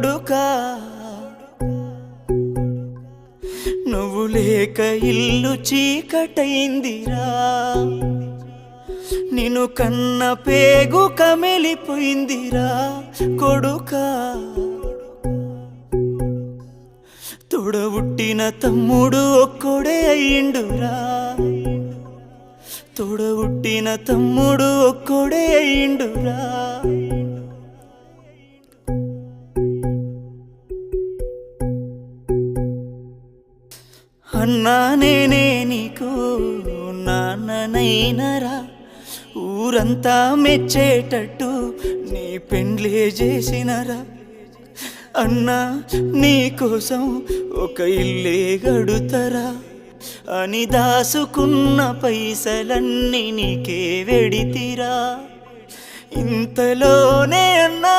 కొడుకా నువ్వు లేక ఇల్లు చీకటైందిరా నిన్ను కన్న పేగు కమిలిపోయిందిరా కొడుకా తోడబుట్టిన తమ్ముడు ఒక్కడే అయ్యిండురా తోడబుట్టిన తమ్ముడు ఒక్కడే అయ్యిండురా అన్నా నేనే నీకు నాన్ననైనరా ఊరంతా మెచ్చేటట్టు నీ పెండ్లే చేసినరా అన్నా నీకోసం ఒక ఇల్లే గడుతరా అని దాసుకున్న పైసలన్నీ నీకే వెడితిరా ఇంతలోనే అన్నా